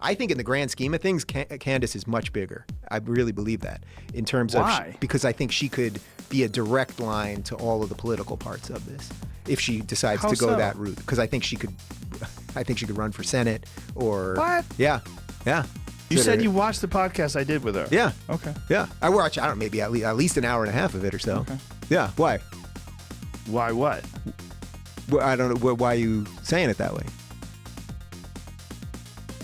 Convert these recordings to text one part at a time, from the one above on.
I think in the grand scheme of things, Candace is much bigger. I really believe that in terms of because I think she could be a direct line to all of the political parts of this if she decides to go that route. Because I think she could run for Senate or what? Yeah. You said you watched the podcast I did with her. Yeah. Okay. Yeah, I watched. I don't know, maybe at least an hour and a half of it or so. Okay. Yeah. Why? Why what? Well, I don't know. Why are you saying it that way?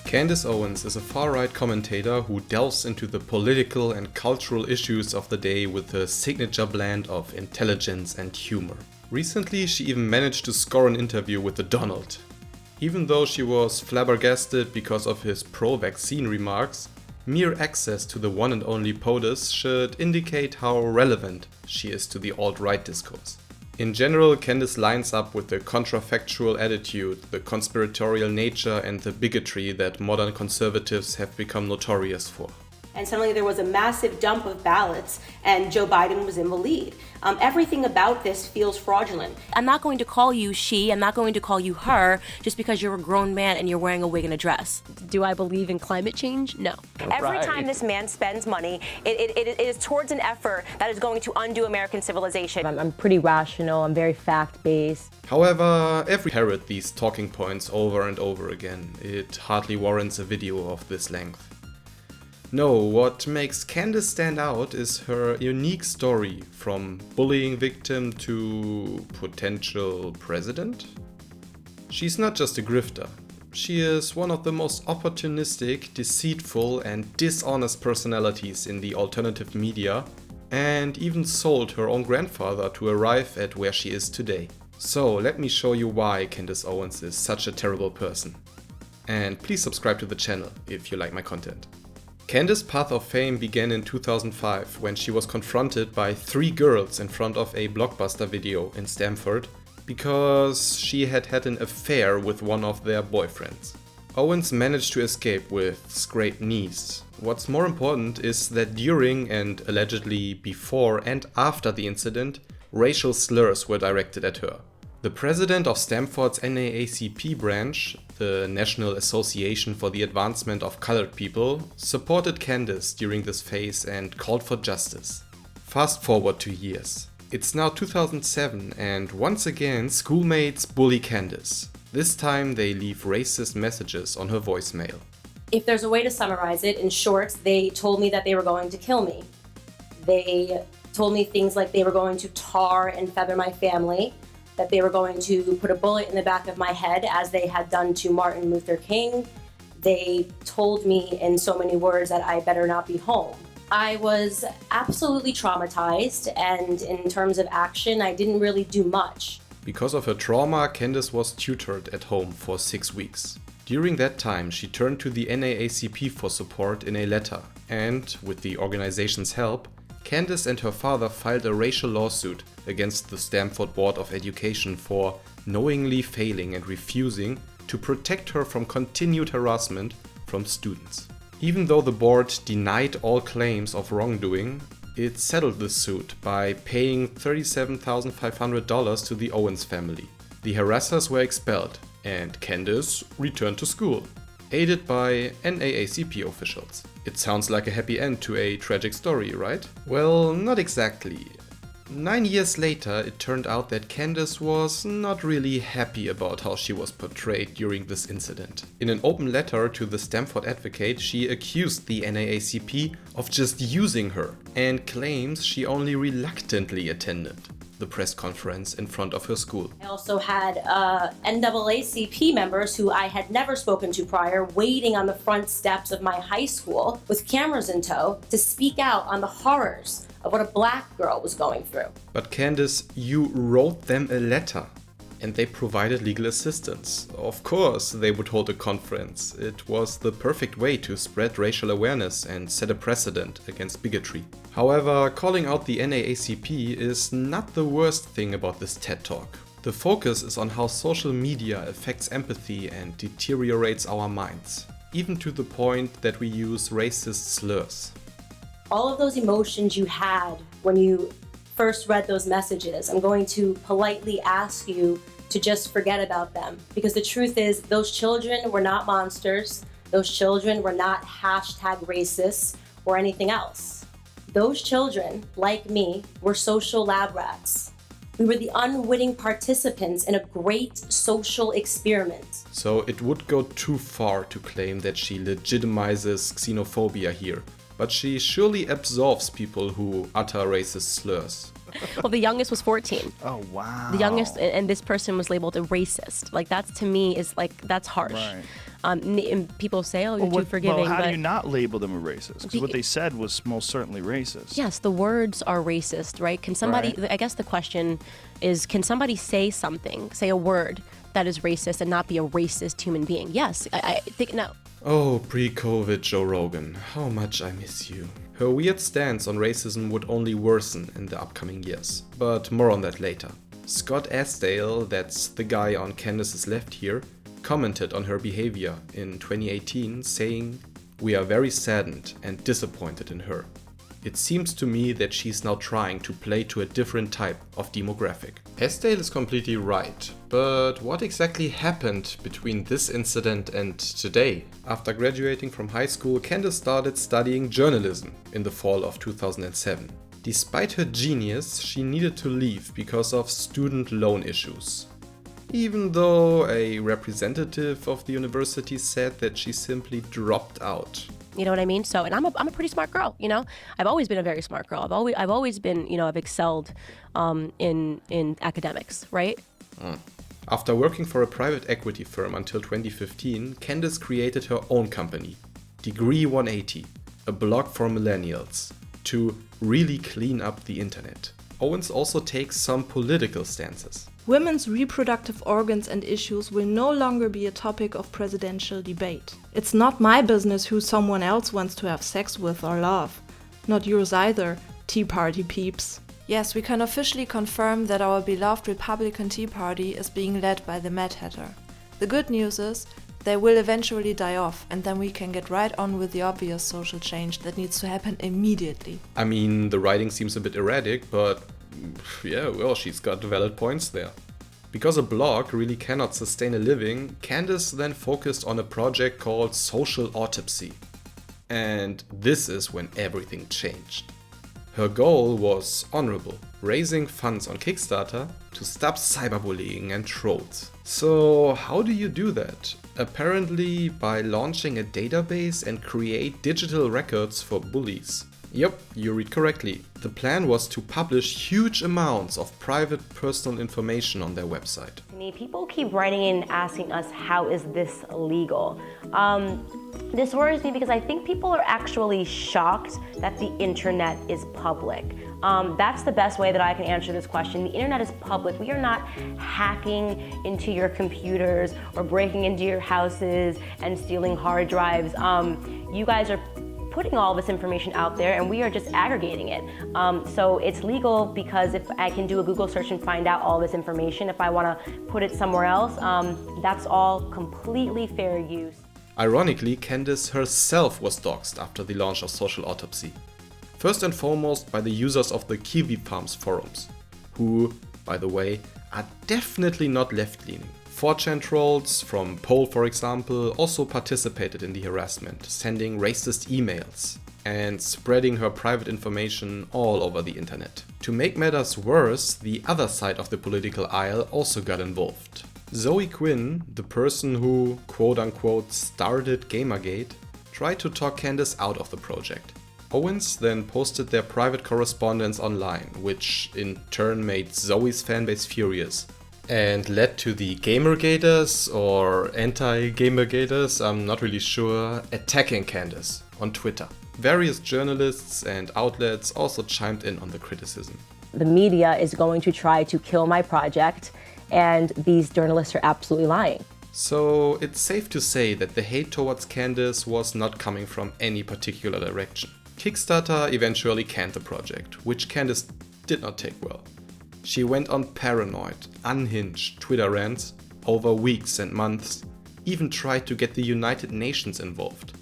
Candace Owens is a far-right commentator who delves into the political and cultural issues of the day with a signature blend of intelligence and humor. Recently, she even managed to score an interview with the Donald. Even though she was flabbergasted because of his pro-vaccine remarks, mere access to the one and only POTUS should indicate how relevant she is to the alt-right discourse. In general, Candace lines up with the contrafactual attitude, the conspiratorial nature and the bigotry that modern conservatives have become notorious for. And suddenly there was a massive dump of ballots and Joe Biden was in the lead. Everything about this feels fraudulent. I'm not going to call you she, I'm not going to call you her, just because you're a grown man and you're wearing a wig and a dress. Do I believe in climate change? No. Every time this man spends money, it is towards an effort that is going to undo American civilization. I'm pretty rational, I'm very fact-based. However, every parrot these talking points over and over again. It hardly warrants a video of this length. No, what makes Candace stand out is her unique story, from bullying victim to potential president. She's not just a grifter. She is one of the most opportunistic, deceitful and dishonest personalities in the alternative media, and even sold her own grandfather to arrive at where she is today. So let me show you why Candace Owens is such a terrible person. And please subscribe to the channel if you like my content. Candace's path of fame began in 2005 when she was confronted by 3 girls in front of a Blockbuster video in Stamford because she had had an affair with one of their boyfriends. Owens managed to escape with scraped knees. What's more important is that during and allegedly before and after the incident, racial slurs were directed at her. The president of Stamford's NAACP branch, the National Association for the Advancement of Colored People, supported Candace during this phase and called for justice. Fast forward 2 years. It's now 2007 and once again schoolmates bully Candace. This time they leave racist messages on her voicemail. If there's a way to summarize it, in short, they told me that they were going to kill me. They told me things like they were going to tar and feather my family, that they were going to put a bullet in the back of my head as they had done to Martin Luther King. They told me in so many words that I better not be home. I was absolutely traumatized, and in terms of action, I didn't really do much. Because of her trauma, Candace was tutored at home for 6 weeks. During that time, she turned to the NAACP for support in a letter, and with the organization's help, Candace and her father filed a racial lawsuit against the Stamford Board of Education for knowingly failing and refusing to protect her from continued harassment from students. Even though the board denied all claims of wrongdoing, it settled the suit by paying $37,500 to the Owens family. The harassers were expelled and Candace returned to school, aided by NAACP officials. It sounds like a happy end to a tragic story, right? Well, not exactly. 9 years later, it turned out that Candace was not really happy about how she was portrayed during this incident. In an open letter to the Stamford Advocate, she accused the NAACP of just using her and claims she only reluctantly attended the press conference in front of her school. I also had NAACP members who I had never spoken to prior waiting on the front steps of my high school with cameras in tow to speak out on the horrors of what a black girl was going through. But Candace, you wrote them a letter and they provided legal assistance. Of course, they would hold a conference. It was the perfect way to spread racial awareness and set a precedent against bigotry. However, calling out the NAACP is not the worst thing about this TED Talk. The focus is on how social media affects empathy and deteriorates our minds, even to the point that we use racist slurs. All of those emotions you had when you first read those messages, I'm going to politely ask you to just forget about them. Because the truth is, those children were not monsters. Those children were not hashtag racist or anything else. Those children, like me, were social lab rats. We were the unwitting participants in a great social experiment. So it would go too far to claim that she legitimizes xenophobia here, but she surely absolves people who utter racist slurs. Well, the youngest was 14. Oh, wow. The youngest, and this person was labeled a racist. Like, that's, to me, is like, that's harsh. Right. And people say, oh, you're too forgiving. Well, how but do you not label them a racist? Because what they said was most certainly racist. Yes, the words are racist, right? Can somebody, Right. I guess the question is, can somebody say something, say a word that is racist and not be a racist human being? Yes, I think, no. Oh, pre-COVID Joe Rogan, how much I miss you. Her weird stance on racism would only worsen in the upcoming years, but more on that later. Scott Asdale, that's the guy on Candace's left here, commented on her behavior in 2018, saying, "We are very saddened and disappointed in her. It seems to me that she's now trying to play to a different type of demographic." Asdale is completely right, but what exactly happened between this incident and today? After graduating from high school, Candace started studying journalism in the fall of 2007. Despite her genius, she needed to leave because of student loan issues. Even though a representative of the university said that she simply dropped out. You know what I mean? So, and I'm a pretty smart girl, you know? I've always been a very smart girl. I've always been, you know, I've excelled in academics, right? After working for a private equity firm until 2015, Candace created her own company, Degree 180, a blog for millennials, to really clean up the internet. Owens also takes some political stances. Women's reproductive organs and issues will no longer be a topic of presidential debate. It's not my business who someone else wants to have sex with or love. Not yours either, Tea Party peeps. Yes, we can officially confirm that our beloved Republican Tea Party is being led by the Mad Hatter. The good news is, they will eventually die off, and then we can get right on with the obvious social change that needs to happen immediately. I mean, the writing seems a bit erratic, but yeah, well, she's got valid points there. Because a blog really cannot sustain a living, Candace then focused on a project called Social Autopsy. And this is when everything changed. Her goal was honorable, raising funds on Kickstarter to stop cyberbullying and trolls. So how do you do that? Apparently by launching a database and create digital records for bullies. Yep, you read correctly. The plan was to publish huge amounts of private personal information on their website. People keep writing in asking us, how is this legal? This worries me because I think people are actually shocked that the internet is public. That's the best way that I can answer this question. The internet is public. We are not hacking into your computers or breaking into your houses and stealing hard drives. You guys are putting all this information out there and we are just aggregating it. So it's legal because if I can do a Google search and find out all this information, if I want to put it somewhere else, that's all completely fair use. Ironically, Candace herself was doxxed after the launch of Social Autopsy. First and foremost by the users of the Kiwi Farms forums, who, by the way, are definitely not left-leaning. 4chan trolls from Poll, for example, also participated in the harassment, sending racist emails and spreading her private information all over the internet. To make matters worse, the other side of the political aisle also got involved. Zoe Quinn, the person who, quote-unquote, started Gamergate, tried to talk Candace out of the project. Owens then posted their private correspondence online, which in turn made Zoe's fanbase furious and led to the Gamergaters or anti-Gamergaters, I'm not really sure, attacking Candace on Twitter. Various journalists and outlets also chimed in on the criticism. The media is going to try to kill my project, and these journalists are absolutely lying. So it's safe to say that the hate towards Candace was not coming from any particular direction. Kickstarter eventually canned the project, which Candace did not take well. She went on paranoid, unhinged Twitter rants over weeks and months, even tried to get the United Nations involved.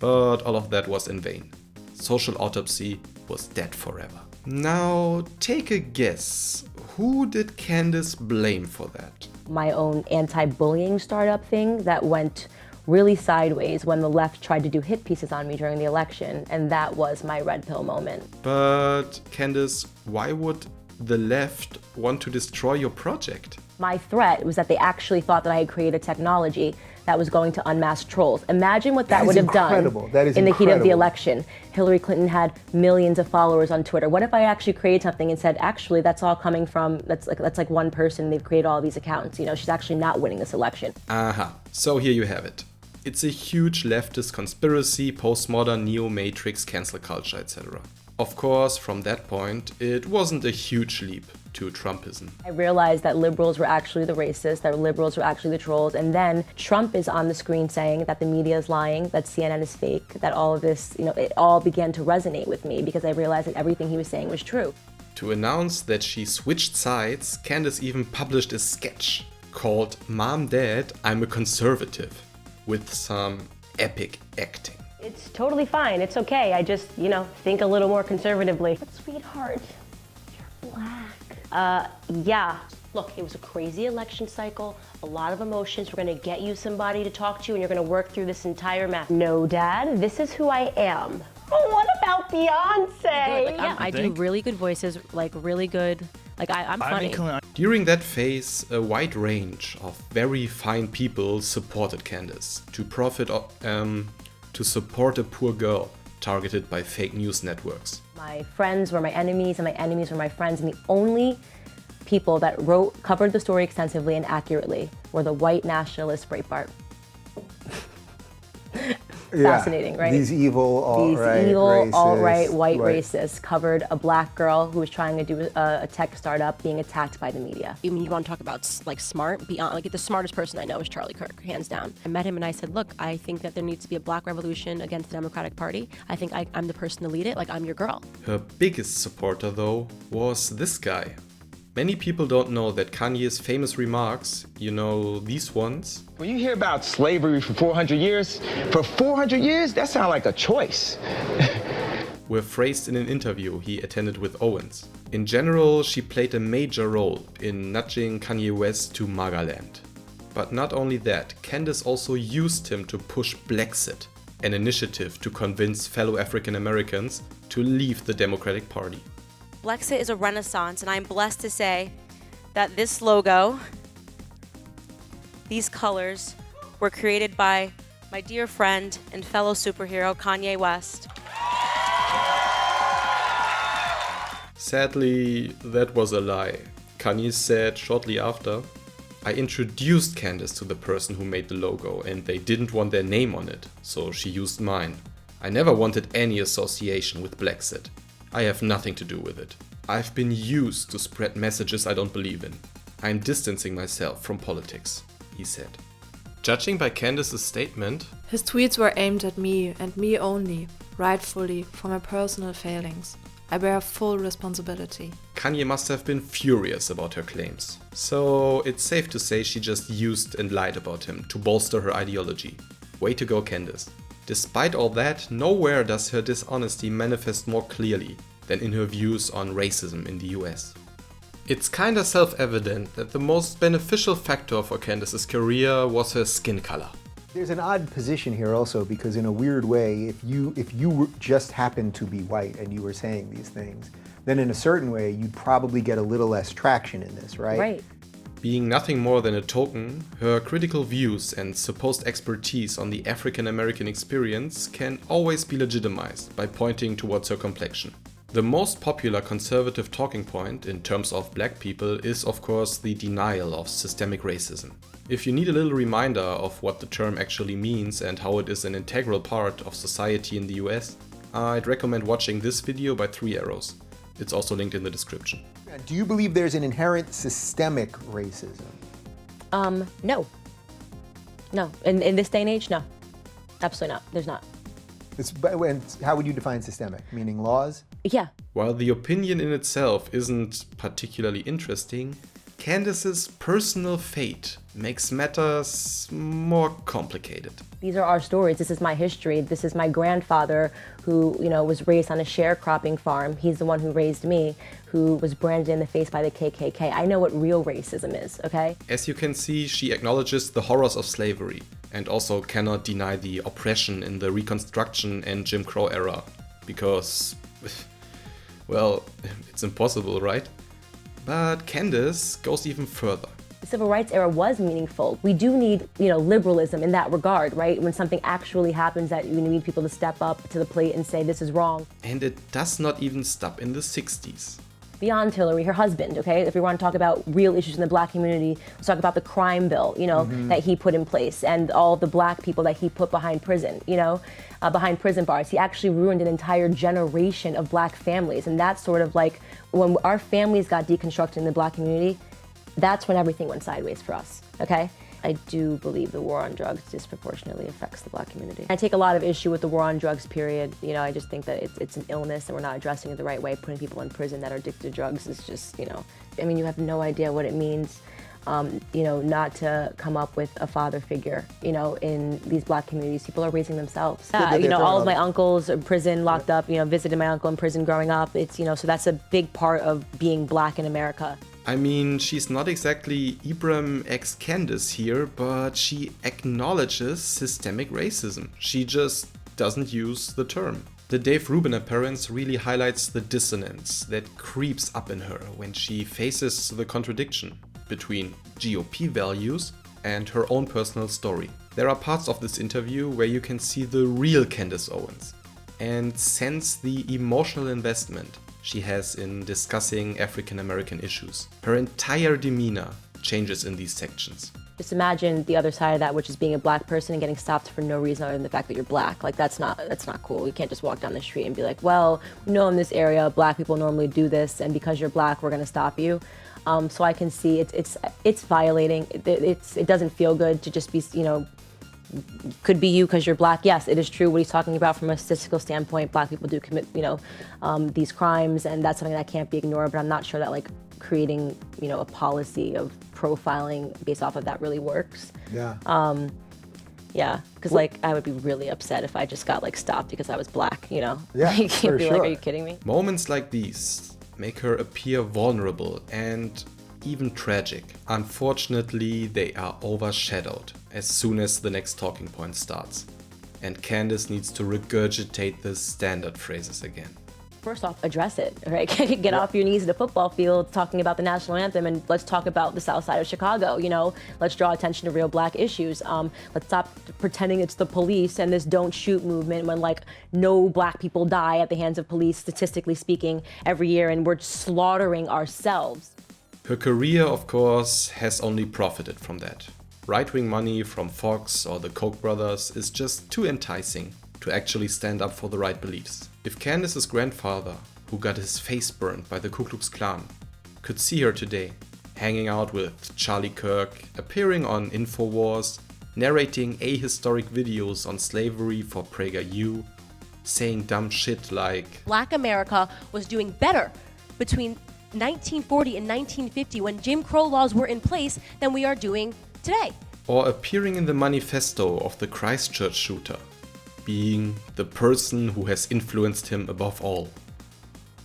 But all of that was in vain. Social Autopsy was dead forever. Now, take a guess. Who did Candace blame for that? My own anti-bullying startup thing that went really sideways when the left tried to do hit pieces on me during the election, and that was my red pill moment. But Candace, why would the left want to destroy your project? My threat was that they actually thought that I had created technology that was going to unmask trolls. Imagine what that would have done in the heat of the election. Hillary Clinton had millions of followers on Twitter. What if I actually created something and said, actually, that's all coming from, that's like one person, they've created all these accounts. You know, she's actually not winning this election. Aha, so here you have it. It's a huge leftist conspiracy, postmodern, neo-matrix, cancel culture, etc. Of course, from that point, it wasn't a huge leap to Trumpism. I realized that liberals were actually the racists, that liberals were actually the trolls, and then Trump is on the screen saying that the media is lying, that CNN is fake, that all of this, you know, it all began to resonate with me because I realized that everything he was saying was true. To announce that she switched sides, Candace even published a sketch called Mom, Dad, I'm a Conservative, with some epic acting. It's totally fine, it's okay, I just, you know, think a little more conservatively. But sweetheart, you're black. Yeah. Look, it was a crazy election cycle, a lot of emotions. We're gonna get you somebody to talk to and you're gonna work through this entire mess. No, Dad, this is who I am. Oh, what about Beyonce? Yeah, I do really good voices, like really good, like I'm funny. During that phase, a wide range of very fine people supported Candace to support a poor girl targeted by fake news networks. My friends were my enemies and my enemies were my friends, and the only people that covered the story extensively and accurately were the white nationalist Breitbart. Fascinating, right? These evil alt-right white racists covered a black girl who was trying to do a tech startup being attacked by the media. You mean you want to talk about like smart, beyond, like the smartest person I know is Charlie Kirk, hands down. I met him and I said, look, I think that there needs to be a black revolution against the Democratic Party. I think I'm the person to lead it, like I'm your girl. Her biggest supporter though was this guy. Many people don't know that Kanye's famous remarks, you know, these ones. When you hear about slavery for 400 years, that sounds like a choice. were phrased in an interview he attended with Owens. In general, she played a major role in nudging Kanye West to MAGA-land. But not only that, Candace also used him to push Blexit, an initiative to convince fellow African Americans to leave the Democratic Party. Blexit is a renaissance, and I'm blessed to say that this logo, these colors, were created by my dear friend and fellow superhero, Kanye West. Sadly, that was a lie. Kanye said shortly after, I introduced Candace to the person who made the logo and they didn't want their name on it, so she used mine. I never wanted any association with Blexit. I have nothing to do with it. I've been used to spread messages I don't believe in. I'm distancing myself from politics, he said. Judging by Candace's statement, his tweets were aimed at me and me only, rightfully, for my personal failings. I bear full responsibility. Kanye must have been furious about her claims. So it's safe to say she just used and lied about him to bolster her ideology. Way to go, Candace. Despite all that, nowhere does her dishonesty manifest more clearly than in her views on racism in the US. It's kinda self-evident that the most beneficial factor for Candace's career was her skin color. There's an odd position here also, because in a weird way, if you just happened to be white and you were saying these things, then in a certain way, you'd probably get a little less traction in this, right? Right. Being nothing more than a token, her critical views and supposed expertise on the African American experience can always be legitimized by pointing towards her complexion. The most popular conservative talking point in terms of black people is, of course, the denial of systemic racism. If you need a little reminder of what the term actually means and how it is an integral part of society in the US, I'd recommend watching this video by 3 Arrows. It's also linked in the description. Do you believe there's an inherent systemic racism? No. No. In this day and age, no. Absolutely not. There's not. And how would you define systemic? Meaning laws? Yeah. While the opinion in itself isn't particularly interesting, Candace's personal fate makes matters more complicated. These are our stories. This is my history. This is my grandfather who, was raised on a sharecropping farm. He's the one who raised me, who was branded in the face by the KKK. I know what real racism is, okay? As you can see, she acknowledges the horrors of slavery and also cannot deny the oppression in the Reconstruction and Jim Crow era. Because, well, it's impossible, right? But Candace goes even further. The civil rights era was meaningful. We do need, liberalism in that regard, right? When something actually happens that you need people to step up to the plate and say this is wrong. And it does not even stop in the 60s. Beyond Hillary, her husband, okay? If we want to talk about real issues in the black community, let's talk about the crime bill, that he put in place and all the black people that he put behind prison, behind prison bars. He actually ruined an entire generation of black families. And that's sort of like when our families got deconstructed in the black community, that's when everything went sideways for us, okay? I do believe the war on drugs disproportionately affects the black community. I take a lot of issue with the war on drugs, period. I just think that it's an illness and we're not addressing it the right way. Putting people in prison that are addicted to drugs is just, you have no idea what it means, not to come up with a father figure, in these black communities. People are raising themselves. All of my uncles are in prison, locked up, visited my uncle in prison growing up. It's, so that's a big part of being black in America. I mean, she's not exactly Ibram x Candace here, but she acknowledges systemic racism. She just doesn't use the term. The Dave Rubin appearance really highlights the dissonance that creeps up in her when she faces the contradiction between GOP values and her own personal story. There are parts of this interview where you can see the real Candace Owens and sense the emotional investment she has in discussing African American issues. Her entire demeanor changes in these sections. Just imagine the other side of that, which is being a black person and getting stopped for no reason other than the fact that you're black. Like that's not cool. You can't just walk down the street and be like, well, we know in this area black people normally do this, and because you're black, we're gonna stop you. So I can see it's violating. It doesn't feel good to just be, could be you because you're black. Yes, it is true what he's talking about from a statistical standpoint. Black people do commit, these crimes, and that's something that can't be ignored. But I'm not sure that creating, a policy of profiling based off of that really works. Yeah. Yeah, because I would be really upset if I just got stopped because I was black. Yeah, you can't be sure. are you kidding me? Moments like these make her appear vulnerable and even tragic. Unfortunately, they are overshadowed as soon as the next talking point starts, and Candace needs to regurgitate the standard phrases again. First off, address it, right? Get off your knees at a football field talking about the national anthem, and let's talk about the South Side of Chicago, Let's draw attention to real black issues. Let's stop pretending it's the police and this don't shoot movement when no black people die at the hands of police, statistically speaking, every year, and we're slaughtering ourselves. Her career, of course, has only profited from that. Right-wing money from Fox or the Koch brothers is just too enticing to actually stand up for the right beliefs. If Candace's grandfather, who got his face burned by the Ku Klux Klan, could see her today, hanging out with Charlie Kirk, appearing on InfoWars, narrating ahistoric videos on slavery for PragerU, saying dumb shit like Black America was doing better between 1940 and 1950 when Jim Crow laws were in place than we are doing today. Or appearing in the manifesto of the Christchurch shooter, being the person who has influenced him above all.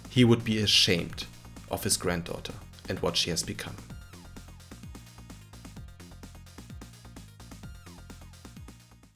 He would be ashamed of his granddaughter and what she has become.